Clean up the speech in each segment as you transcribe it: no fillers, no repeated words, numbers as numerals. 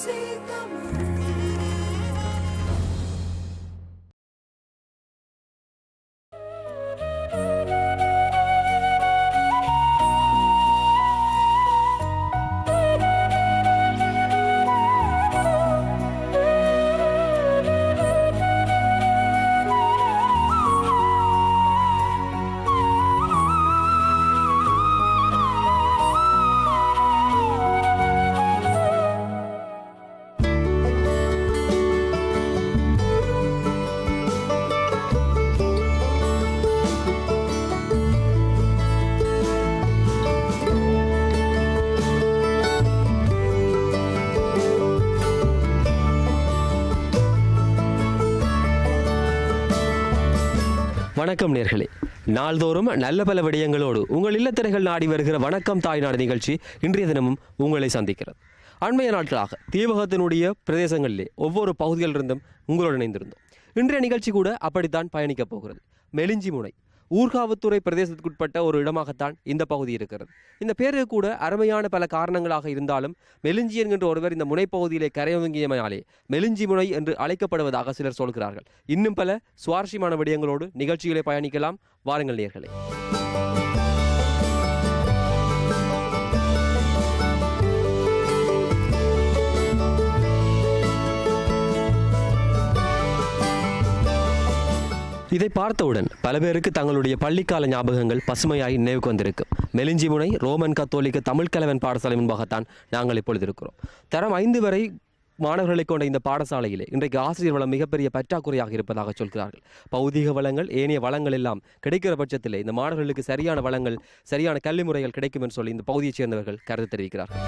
வணக்கம் நேர்களே, நாள்தோறும் நல்ல பல விடயங்களோடு உங்கள் இல்லத்திரைகள் நாடி வருகிற வணக்கம் தாய்நாடு நிகழ்ச்சி இன்றைய தினமும் உங்களை சந்திக்கிறது. அண்மைய நாட்களாக தீபகத்தினுடைய பிரதேசங்களிலே ஒவ்வொரு பகுதிகளிலிருந்தும் உங்களோடு இணைந்திருந்தோம். இன்றைய நிகழ்ச்சி கூட அப்படித்தான் பயணிக்கப் போகிறது. மெலிஞ்சிமுனை ஊர்காவத்துறை பிரதேசத்துக்குட்பட்ட ஒரு இடமாகத்தான் இந்த பகுதி இருக்கிறது. இந்த பேருக்கு கூட அருமையான பல காரணங்களாக இருந்தாலும் மெலிஞ்சி என்கின்ற ஒருவர் இந்த முனைப்பகுதியிலே கரையொதுங்கியமையாலே மெலிஞ்சி முனை என்று அழைக்கப்படுவதாக சிலர் சொல்கிறார்கள். இன்னும் பல சுவாரஸ்யமான விடயங்களோடு நிகழ்ச்சிகளை பயணிக்கலாம். வாருங்கள் நேயர்களே. இதை பார்த்தவுடன் பல பேருக்கு தங்களுடைய பள்ளிக்கால ஞாபகங்கள் பசுமையாய் நினைவுக்கு வந்திருக்கும். மெலிஞ்சிமுனை ரோமன் கத்தோலிக்க தமிழ் கலவன் பாடசாலை முன்பாகத்தான் நாங்கள் இப்பொழுது இருக்கிறோம். தரம் 5 வரை மாணவர்களை கொண்ட இந்த பாடசாலையிலே இன்றைக்கு ஆசிரியர் வளம் மிகப்பெரிய பற்றாக்குறையாக இருப்பதாக சொல்கிறார்கள். பௌதிக வளங்கள் ஏனைய வளங்கள் எல்லாம் கிடைக்கிற பட்சத்தில் இந்த மாணவர்களுக்கு சரியான வளங்கள் சரியான கல்வி முறைகள் கிடைக்கும் என்று சொல்லி இந்த பகுதியைச் சேர்ந்தவர்கள் கருத்து தெரிவிக்கிறார்கள்.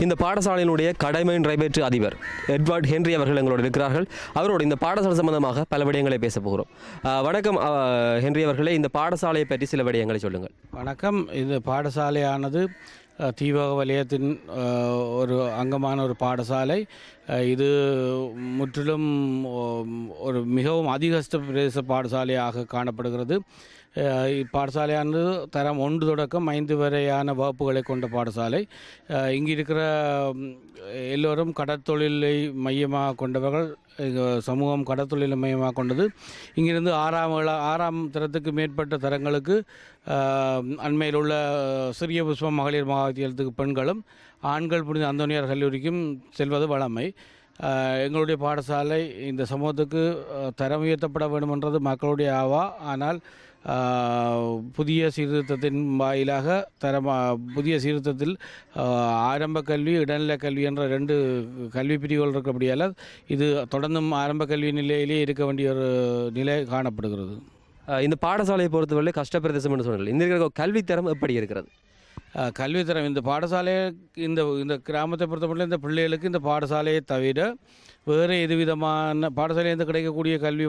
இந்த பாடசாலையினுடைய கடமை நிறைவேற்று அதிபர் எட்வர்ட் ஹென்றி அவர்கள் எங்களோடு இருக்கிறார்கள். அவரோடு இந்த பாடசாலை சம்பந்தமாக பல விடயங்களை பேச போகிறோம். வணக்கம் ஹென்றி அவர்களே, இந்த பாடசாலையை பற்றி சில விடயங்களை சொல்லுங்கள். வணக்கம். இது பாடசாலையானது தீபக வலயத்தின் ஒரு அங்கமான ஒரு பாடசாலை. இது முற்றிலும் ஒரு மிகவும் அதிகஸ்த பிரதேச பாடசாலையாக காணப்படுகிறது. பாடசாலையானது தரம் 1 தொடக்கம் 5 வரையான வகுப்புகளை கொண்ட பாடசாலை. இங்கு இருக்கிற எல்லோரும் கடற்தொழிலை மையமாக கொண்டவர்கள். சமூகம் கடற்தொழிலை மையமாக கொண்டது. இங்கிருந்து 6ஆம் தரத்துக்கு மேற்பட்ட தரங்களுக்கு அண்மையில் உள்ள சிறிய புஷ்பம் மகளிர் மகாவித்தியாலயத்துக்கு பெண்களும் ஆண்கள் புனித அந்தோனியார் கல்லூரிக்கும் செல்வது வழமை. எங்களுடைய பாடசாலை இந்த சமூகத்துக்கு தரம் உயர்த்தப்பட வேண்டுமென்றது மக்களுடைய ஆவா. ஆனால் புதிய சீர்திருத்தத்தின் வாயிலாக புதிய சீர்திருத்தத்தில் ஆரம்ப கல்வி இடைநிலை கல்வி என்ற 2 கல்வி பிரிவுகள் இருக்கபடியால் இது தொடர்ந்தும் ஆரம்ப கல்வி நிலையிலே இருக்க வேண்டிய ஒரு நிலை காணப்படுகிறது. இந்த பாடசாலையை பொறுத்தவரை கஷ்டப்பிரதேசம் என்று சொன்னார்கள். இந்த கல்வித்தரம் எப்படி இருக்கிறது? கல்வித்தரம் இந்த பாடசாலையை இந்த கிராமத்தை பொறுத்தவரை இந்த பிள்ளைகளுக்கு இந்த பாடசாலையை தவிர வேறு எதுவிதமான பாடசாலையிலிருந்து கிடைக்கக்கூடிய கல்வி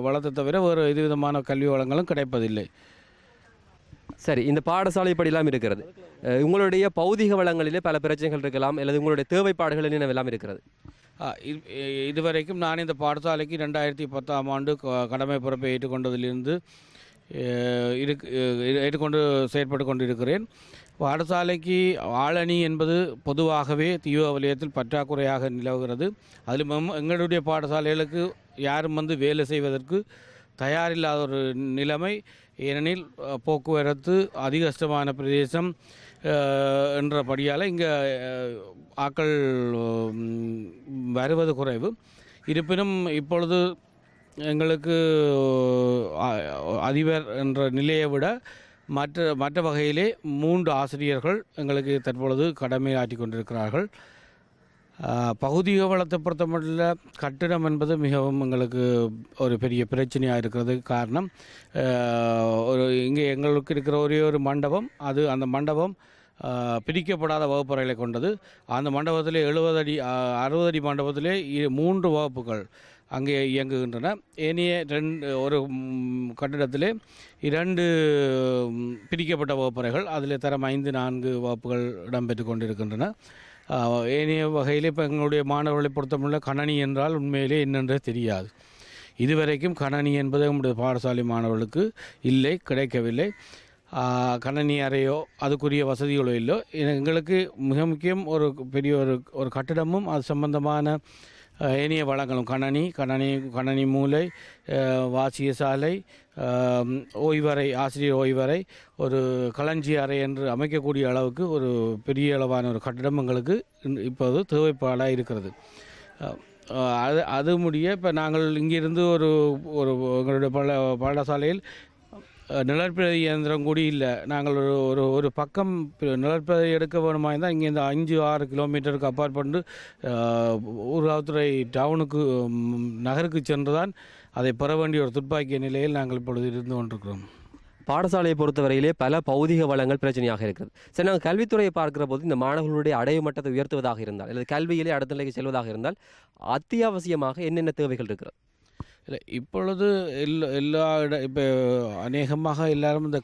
வளத்தை தவிர வேறு எதுவிதமான கல்வி வளங்களும் கிடைப்பதில்லை. சரி, இந்த பாடசாலை இப்படிலாம் இருக்கிறது. உங்களுடைய பௌதிக வளங்களிலே பல பிரச்சனைகள் இருக்கலாம், அல்லது உங்களுடைய தேவைப்பாடுகள் என்னவெல்லாம் இருக்கிறது? இதுவரைக்கும் நான் இந்த பாடசாலைக்கு 2010ஆம் ஆண்டு கடமை பொறுப்பை ஏற்றுக்கொண்டதிலிருந்து ஏற்றுக்கொண்டு செயற்பட்டு கொண்டிருக்கிறேன். பாடசாலைக்கு ஆளணி என்பது பொதுவாகவே தீபக வலயத்தில் பற்றாக்குறையாக நிலவுகிறது. அதிலும் எங்களுடைய பாடசாலைகளுக்கு யாரும் வேலை செய்வதற்கு தயாரில்லாத ஒரு நிலைமை. ஏனெனில் போக்குவரத்து அதிகஷ்டமான பிரதேசம் என்றபடியால் இங்கே ஆக்கள் வருவது குறைவு. இருப்பினும் இப்பொழுது எங்களுக்கு அதிபர் என்ற நிலையை விட மற்ற வகையிலே 3 ஆசிரியர்கள் எங்களுக்கு தற்பொழுது கடமையாற்றி கொண்டிருக்கிறார்கள். பகுதிக வளத்தை பொறுத்தமட்டில் கட்டிடம் என்பது மிகவும் எங்களுக்கு ஒரு பெரிய பிரச்சனையாக இருக்கிறது. காரணம், இங்கே எங்களுக்கு இருக்கிற ஒரே ஒரு மண்டபம். அந்த மண்டபம் பிரிக்கப்படாத வகுப்பறைகளை கொண்டது. அந்த மண்டபத்திலே 70 அடி 60 அடி மண்டபத்திலே 3 வகுப்புகள் அங்கே இயங்குகின்றன. ஏனைய ஒரு கட்டிடத்திலே 2 பிரிக்கப்பட்ட வகுப்பறைகள், அதில் தரம் 5, 4 வகுப்புகள் இடம்பெற்று கொண்டிருக்கின்றன. ஏனைய வகையில் இப்போ எங்களுடைய மாணவர்களை பொறுத்தமுள்ள கணனி என்றால் உண்மையிலே என்னென்றே தெரியாது. இதுவரைக்கும் கணனி என்பது நம்முடைய பாடசாலை மாணவர்களுக்கு இல்லை, கிடைக்கவில்லை. கணனி அறையோ அதுக்குரிய வசதிகளோ இல்லை. எங்களுக்கு மிக முக்கியம் ஒரு பெரிய ஒரு கட்டிடமும் அது சம்பந்தமான ஏனைய வளங்களும் கணனி மூலை, வாசிய சாலை, ஓய்வறை, ஆசிரியர் ஓய்வறை, ஒரு களஞ்சிய அறை என்று அமைக்கக்கூடிய அளவுக்கு ஒரு பெரிய அளவான ஒரு கட்டிடம் எங்களுக்கு இப்போது தேவைப்பாடாக இருக்கிறது. அது முடிய இப்போ நாங்கள் இங்கிருந்து ஒரு எங்களுடைய பாடசாலையில் நிழற்பிரதி இயந்திரம் கூடி இல்லை. நாங்கள் ஒரு பக்கம் நிழற்பிரதி எடுக்க வேணுமா இருந்தால் இங்கேருந்து 5-6 கிலோமீட்டருக்கு அப்பாற்பட்டு ஊராத்துறை டவுனுக்கு நகருக்கு சென்று தான் அதை பெற வேண்டிய ஒரு துப்பாக்கிய நிலையில் நாங்கள் இப்பொழுது இருந்து கொண்டிருக்கிறோம். பாடசாலையை பொறுத்தவரையிலே பல பௌதிக வளங்கள் பிரச்சனையாக இருக்கிறது. சரி, நாங்கள் கல்வித்துறையை பார்க்கிற போது இந்த மாணவர்களுடைய அடைய மட்டத்தை உயர்த்துவதாக இருந்தால் அல்லது கல்வியிலே அடுத்த நிலைக்கு செல்வதாக இருந்தால் அத்தியாவசியமாக என்னென்ன தேவைகள் இருக்கிறது? இல்லை, இப்பொழுது இப்போ அநேகமாக எல்லாரும் இந்த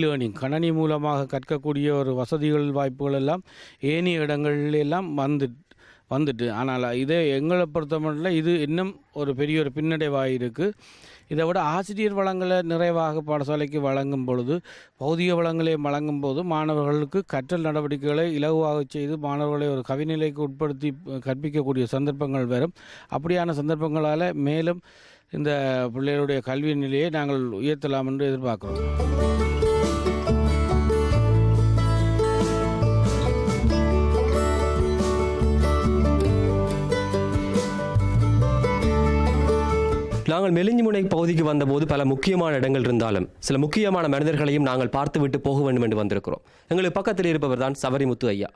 லேர்னிங் கணனி மூலமாக கற்கக்கூடிய ஒரு வசதிகள் வாய்ப்புகள் எல்லாம் ஏனைய இடங்கள்லாம் வந்துட்டு ஆனால் இதே எங்களை பொறுத்தமட்டில் இது இன்னும் ஒரு பெரிய ஒரு பின்னடைவாக இருக்குது. இதை விட ஆசிரியர் வளங்களை நிறைவாக பாடசாலைக்கு வழங்கும் பொழுது, பௌதிக வளங்களையும் வழங்கும் போது மாணவர்களுக்கு கற்றல் நடவடிக்கைகளை இலகுவாக செய்து மாணவர்களை ஒரு கவிநிலைக்கு உட்படுத்தி கற்பிக்கக்கூடிய சந்தர்ப்பங்கள் வரும். அப்படியான சந்தர்ப்பங்களால் மேலும் இந்த பிள்ளைகளுடைய கல்வி நிலையை நாங்கள் உயர்த்தலாம் என்று எதிர்பார்க்கிறோம். நாங்கள் மெலிஞ்சிமுனை பகுதிக்கு வந்தபோது பல முக்கியமான இடங்கள் இருந்தாலும் சில முக்கியமான மனிதர்களையும் நாங்கள் பார்த்துவிட்டு போக வேண்டும் என்று வந்திருக்கிறோம். எங்களுக்கு பக்கத்தில் இருப்பவர் தான் சவரிமுத்து ஐயா.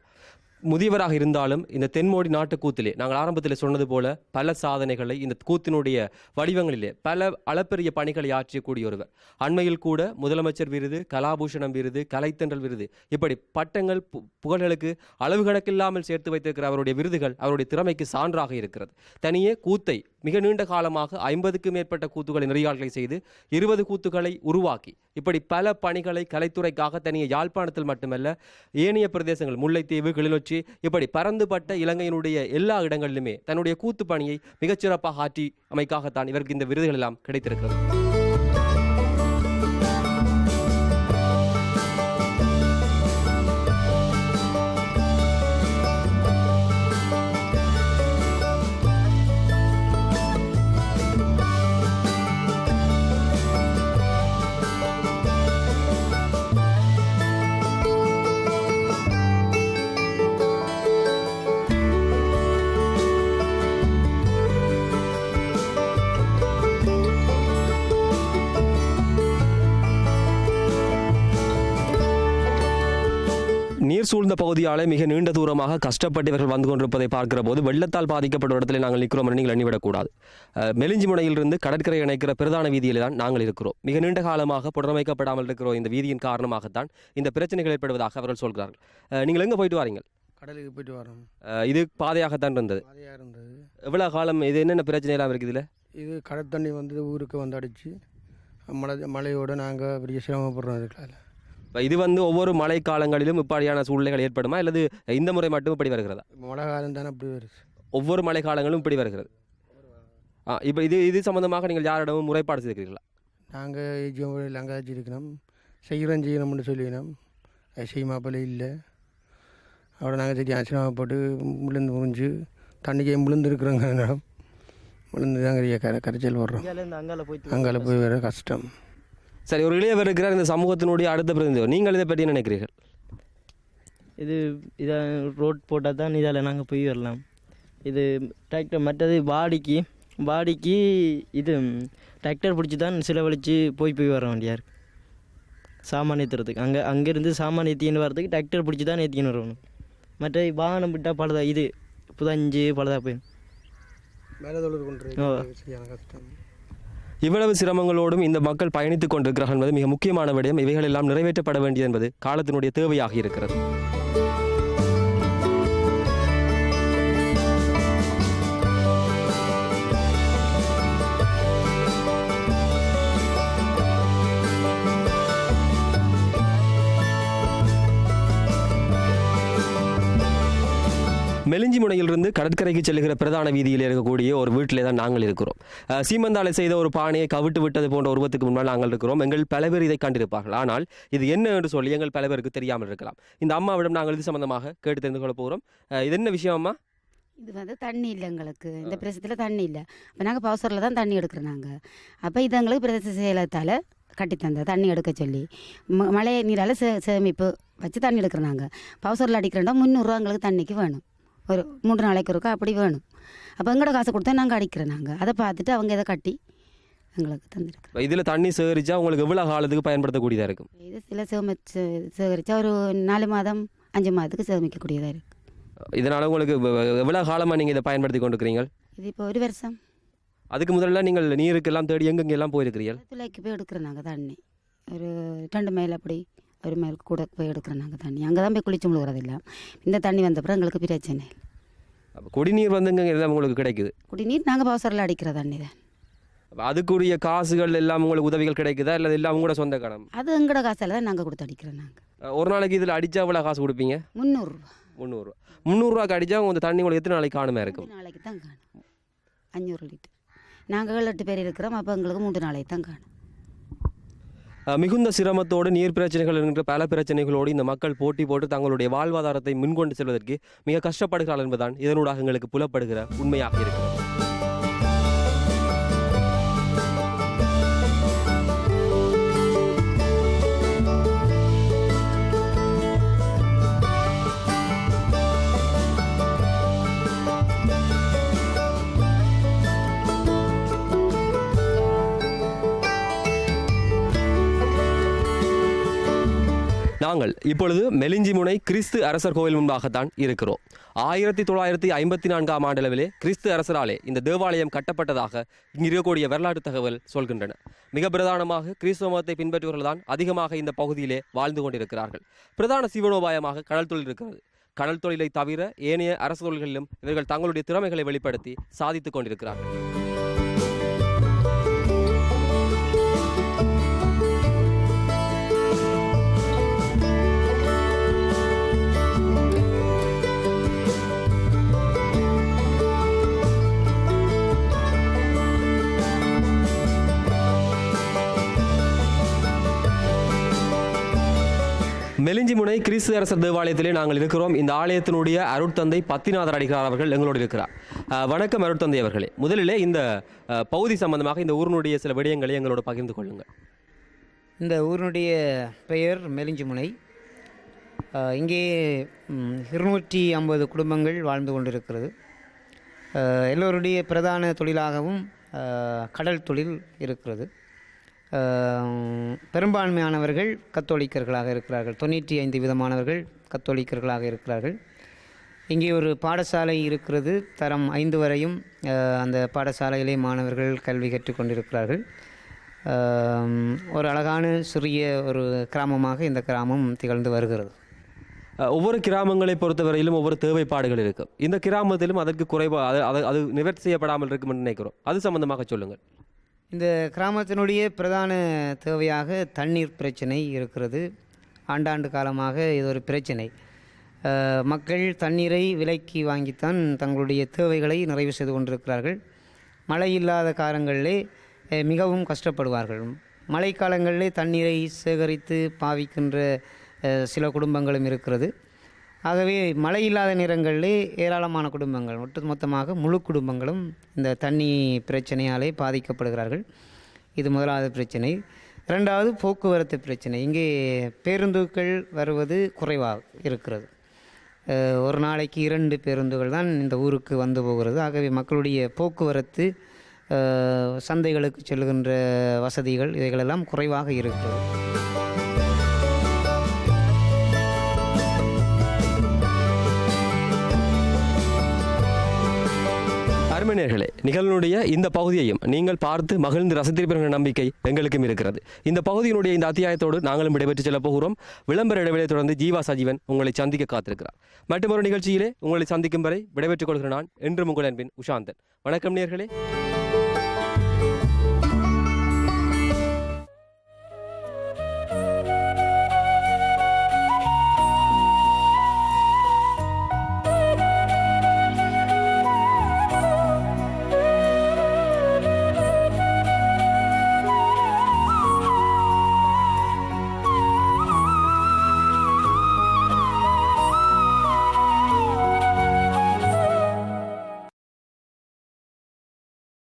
முதியவராக இருந்தாலும் இந்த தென்மோடி நாட்டு கூத்திலே நாங்கள் ஆரம்பத்தில் சொன்னது போல பல சாதனைகளை இந்த கூத்தினுடைய வடிவங்களிலே பல அளப்பெரிய பணிகளை ஆற்றக்கூடிய ஒருவர். அண்மையில் கூட முதலமைச்சர் விருது, கலாபூஷணம் விருது, கலைத்தன்றல் விருது, இப்படி பட்டங்கள் புகழ்களுக்கு அளவு கணக்கில்லாமல் சேர்த்து வைத்திருக்கிற அவருடைய விருதுகள் அவருடைய திறமைக்கு சான்றாக இருக்கிறது. தனியே கூத்தை மிக நீண்ட காலமாக 50க்கும் மேற்பட்ட கூத்துக்களை நெறியாள்களை செய்து 20 கூத்துக்களை உருவாக்கி இப்படி பல பணிகளை கலைத்துறைக்காக தனியே யாழ்ப்பாணத்தில் மட்டுமல்ல ஏனைய பிரதேசங்கள் முல்லைத்தீவு, கிளிநொச்சி, இப்படி பரந்துபட்ட இலங்கையினுடைய எல்லா இடங்களிலுமே தன்னுடைய கூத்து பணியை மிகச்சிறப்பாக ஆற்றி அமைக்காகத்தான் இவருக்கு இந்த விருதுகள் எல்லாம் கிடைத்திருக்கிறது. நீர் சூழ்ந்த பகுதியாலே மிக நீண்ட தூரமாக கஷ்டப்பட்டு இவர்கள் வந்து கொண்டிருப்பதை பார்க்கிற போது வெள்ளத்தால் பாதிக்கப்பட்ட இடத்துல நாங்கள் நிற்கிறோம் என்று நீங்கள் எண்ணிவிடக்கூடாது. மெலிஞ்சிமுனையிலிருந்து கடற்கரை இணைக்கிற பிரதான வீதியில் தான் நாங்கள் இருக்கிறோம். மிக நீண்ட காலமாக புனரமைக்கப்படாமல் இருக்கிற இந்த வீதியின் காரணமாகத்தான் இந்த பிரச்சனைகள் ஏற்படுவதாக அவர்கள் சொல்கிறார்கள். நீங்கள் எங்கே போயிட்டு வாரீங்க? கடலுக்கு போயிட்டு வரோம். இது பாதையாகத்தான் இருந்தது. எவ்வளோ காலம் இது என்னென்ன பிரச்சனை எல்லாம் இருக்குது? இதில் இது கடற்தண்ணி வந்து ஊருக்கு வந்து அடித்து மழையோடு நாங்கள் பெரிய சிரமப்படுறோம். இதுக்கால இது வந்து ஒவ்வொரு மழை காலங்களிலும் இப்படியான சூழ்நிலைகள் ஏற்படுமா அல்லது இந்த முறை மட்டும் இப்படி வருகிறதா? மழை காலம் தானே அப்படி வருது. ஒவ்வொரு மழை காலங்களும் இப்படி வருகிறது. இப்போ இது சம்பந்தமாக நீங்கள் யாரிடமும் முறைப்பாடு செய்திருக்கிறீர்களா? நாங்கள் ஏஜிஎம் அங்காச்சு இருக்கணும், செய்யணும்னு சொல்லிக்கணும். செய்யமாப்பில் இல்லை. அவரை நாங்கள் சரி ஆசிரமப்பட்டு விழுந்து முறிஞ்சு தண்ணிக்கே விழுந்து இருக்கிறோங்க. விழுந்து தாங்க கரைச்சல் வர்றோம். அங்கால போய் வர கஷ்டம். சரி, ஒரு இளையவர் இருக்கிறார் இந்த சமூகத்தினுடைய அடுத்த பிரதிநிதி, நீங்கள் இதை பற்றி நினைக்கிறீர்கள்? இதை ரோட் போட்டால் தான் இதால் நாங்கள் போய் வரலாம். இது டிராக்டர் மற்றது பாடிக்கு இது டிராக்டர் பிடிச்சி தான் செலவழித்து போய் வர வேண்டியா இருக்குது. சாமான் ஏற்றுறதுக்கு அங்கேருந்து சாமான் ஏற்றின்னு வரதுக்கு டிராக்டர் பிடிச்சி தான் ஏற்றின்னு வரணும். மற்ற வாகனம் விட்டால் பழுதா இது புதஞ்சு பழுதா போயிடும். கஷ்டம். இவ்வளவு சிரமங்களோடும் இந்த மக்கள் பயணித்துக் கொண்டிருக்கிறார்கள் என்பது மிக முக்கியமான விடயம். இவைகள் எல்லாம் நிறைவேற்றப்பட வேண்டியது என்பது காலத்தினுடைய தேவையாக இருக்கிறது. மெலிஞ்சி முனையிலிருந்து கடற்கரைக்கு செல்லுகிற பிரதான வீதியில் இருக்கக்கூடிய ஒரு வீட்டிலே தான் நாங்கள் இருக்கிறோம். சீமந்தாலை செய்த ஒரு பானையை கவிட்டு விட்டது போன்ற உருவத்துக்கு முன்னால் நாங்கள் இருக்கிறோம். எங்கள் பல பேர் இதை கண்டிருப்பார்கள். ஆனால் இது என்ன என்று சொல்லி எங்கள் பல பேருக்கு தெரியாமல் இருக்கலாம். இந்த அம்மாவிடம் நாங்கள் இது சம்பந்தமாக கேட்டு தெரிந்து கொள்ள போகிறோம். இது என்ன விஷயம் அம்மா? இது வந்து தண்ணி இல்லை எங்களுக்கு, இந்த பிரதேசத்தில் தண்ணி இல்லை. அப்போ நாங்கள் பவுசரில் தான் தண்ணி எடுக்கிறோம் நாங்கள். அப்போ இது எங்களுக்கு பிரதேச செயலத்தால் கட்டித்தந்த தண்ணி எடுக்க சொல்லி மழை நீரால் சேமிப்பு வச்சு தண்ணி எடுக்கிறோம் நாங்கள். பவுசரில் அடிக்கிறோம்னா 300 ரூபா எங்களுக்கு தண்ணிக்கு வேணும், ஒரு 3 நாளைக்கு இருக்கா அப்படி வேணும். அப்போ எங்களோட காசை கொடுத்தா நாங்கள் அடிக்கிறோம் நாங்கள். அதை பார்த்துட்டு அவங்க இதை கட்டி எங்களுக்கு தந்துருக்குறோம். இதில் தண்ணி சேகரித்தா உங்களுக்கு எவ்வளோ காலத்துக்கு பயன்படுத்தக்கூடியதாக இருக்கும்? இது சில சேகரித்தா ஒரு 4 மாதம் 5 மாதத்துக்கு சேமிக்கக்கூடியதாக இருக்குது. இதனால் உங்களுக்கு எவ்வளோ காலமாக நீங்கள் இதை பயன்படுத்தி கொண்டிருக்கிறீங்க? இது இப்போ 1 வருஷம். அதுக்கு முதல்ல நீங்கள் நீருக்கெல்லாம் தேடி எங்கெங்கெல்லாம் போயிருக்கிறீர்கள்? துளைக்கு போய் எடுக்கிறோம் நாங்கள் தண்ணி, ஒரு 2 மைல் அப்படி 1 மைல் கூட போய் எடுக்கிறோம் நாங்கள் தண்ணி. அங்கே தான் போய் குளிச்சு முழுகிறதில்ல. இந்த தண்ணி வந்தப்பறம் எங்களுக்கு பிரச்சனை இல்லை. அப்போ குடிநீர் வந்துங்க எல்லாம் உங்களுக்கு கிடைக்குது? குடிநீர் நாங்கள் பவுசரில் அடிக்கிற தண்ணி தான். அப்போ அதுக்குரிய காசுகள் எல்லாம் உங்களுக்கு உதவிகள் கிடைக்குதா இல்லை எல்லாம் உங்களோட சொந்த கடன்? அது எங்களோட காசில் தான் நாங்கள் கொடுத்து அடிக்கிறோம் நாங்கள். ஒரு நாளைக்கு இதில் அடித்தா எவ்வளோ காசு கொடுப்பீங்க? 300 ரூபா. 300 ரூபா. 300 ரூபாய்க்கு அடித்தா உங்கள் தண்ணி உங்களுக்கு எத்தனை நாளைக்கு காணுமே இருக்கும்? 3 நாளைக்கு தான் காணும். 500 லிட்டர். நாங்கள் 7-8 பேர் இருக்கிறோம். அப்போ எங்களுக்கு 3 நாளைக்கு தான் காணும். மிகுந்த சிரமத்தோடு நீர் பிரச்சனைகள் என்கின்ற பல பிரச்சனைகளோடு இந்த மக்கள் போட்டி போட்டு தங்களுடைய வாழ்வாதாரத்தை முன்கொண்டு செல்வதற்கு மிக கஷ்டப்படுகிறார்கள் என்பதுதான் இதனூடாக எங்களுக்கு புலப்படுகிற உண்மையாக இருக்கிறது. நாங்கள் இப்பொழுது மெலிஞ்சிமுனை கிறிஸ்து அரசர் கோவில் முன்பாகத்தான் இருக்கிறோம். 1954ஆம் ஆண்டளவிலே கிறிஸ்து அரசராலே இந்த தேவாலயம் கட்டப்பட்டதாக இங்கு இருக்கக்கூடிய வரலாற்று தகவல் சொல்கின்றன. மிக பிரதானமாக கிறிஸ்துவ மதத்தை பின்பற்றுவர்கள் தான் அதிகமாக இந்த பகுதியிலே வாழ்ந்து கொண்டிருக்கிறார்கள். பிரதான சீவனோபாயமாக கடல் தொழில் இருக்கிறது. கடல் தொழிலை தவிர ஏனைய அரசு தொழில்களிலும் இவர்கள் தங்களுடைய திறமைகளை வெளிப்படுத்தி சாதித்துக் கொண்டிருக்கிறார்கள். மெலிஞ்சிமுனை கிறிஸ்து அரசர் தேவாலயத்திலே நாங்கள் இருக்கிறோம். இந்த ஆலயத்தினுடைய அருட்தந்தை பத்திநாதர் அடிகளார் அவர்கள் எங்களோடு இருக்கிறார். வணக்கம் அருட்தந்தை அவர்களே. முதலிலே இந்த பகுதி சம்பந்தமாக இந்த ஊரினுடைய சில விடயங்களை எங்களோடு பகிர்ந்து கொள்ளுங்கள். இந்த ஊரினுடைய பெயர் மெலிஞ்சிமுனை. இங்கே 250 குடும்பங்கள் வாழ்ந்து கொண்டிருக்கிறது. எல்லோருடைய பிரதான தொழிலாகவும் கடல் தொழில் இருக்கிறது. பெரும்பான்மையானவர்கள் கத்தோலிக்கர்களாக இருக்கிறார்கள். 95 விதமானவர்கள் கத்தோலிக்கர்களாக இருக்கிறார்கள். இங்கே ஒரு பாடசாலை இருக்கிறது. தரம் 5 வரையும் அந்த பாடசாலையிலே மாணவர்கள் கல்வி கற்றுக்கொண்டிருக்கிறார்கள். ஒரு அழகான சிறிய ஒரு கிராமமாக இந்த கிராமம் திகழ்ந்து வருகிறது. ஒவ்வொரு கிராமங்களை பொறுத்தவரையிலும் ஒவ்வொரு தேவைப்பாடுகள் இருக்கும். இந்த கிராமத்திலும் அதற்கு குறைவாக அது நிவர்த்தி செய்யப்படாமல் இருக்கும் என்று நினைக்கிறோம். அது சம்பந்தமாக சொல்லுங்கள். இந்த கிராமத்தினுடைய பிரதான தேவையாக தண்ணீர் பிரச்சனை இருக்கிறது. ஆண்டாண்டு காலமாக இது ஒரு பிரச்சனை. மக்கள் தண்ணீரை விலைக்கு வாங்கித்தான் தங்களுடைய தேவைகளை நிறைவு செய்து கொண்டிருக்கிறார்கள். மழை இல்லாத காலங்களிலே மிகவும் கஷ்டப்படுவார்கள். மழைக்காலங்களிலே தண்ணீரை சேகரித்து பாவிக்கின்ற சில குடும்பங்களும் இருக்கிறது. ஆகவே மழை இல்லாத நேரங்களிலே ஏராளமான குடும்பங்கள், ஒட்டுமொத்தமாக முழு குடும்பங்களும் இந்த தண்ணி பிரச்சனையாலே பாதிக்கப்படுகிறார்கள். இது முதலாவது பிரச்சனை. இரண்டாவது போக்குவரத்து பிரச்சனை. இங்கே பேருந்துகள் வருவது குறைவாக இருக்கிறது. ஒரு நாளைக்கு 2 பேருந்துகள் தான் இந்த ஊருக்கு வந்து போகிறது. ஆகவே மக்களுடைய போக்குவரத்து, சந்தைகளுக்கு செல்கின்ற வசதிகள் இவைகளெல்லாம் குறைவாக இருக்கிறது. அருமையர்களே, நிகழ்வுடைய இந்த பகுதியையும் நீங்கள் பார்த்து மகிழ்ந்து ரசித்திருப்பீர்கள் நம்பிக்கை எங்களுக்கும் இருக்கிறது. இந்த பகுதியினுடைய இந்த அத்தியாயத்தோடு நாங்களும் விடைபெற்று செல்ல போகிறோம். விளம்பர இடைவெளியை தொடர்ந்து ஜீவா சஜீவன் உங்களை சந்திக்க காத்திருக்கிறார். மற்றொரு நிகழ்ச்சியிலே உங்களை சந்திக்கும் வரை விடைபெற்றுக் கொள்கிற நான் என்றும் உங்கள் அன்பின் உஷாந்தன். வணக்கம் நேயர்களே.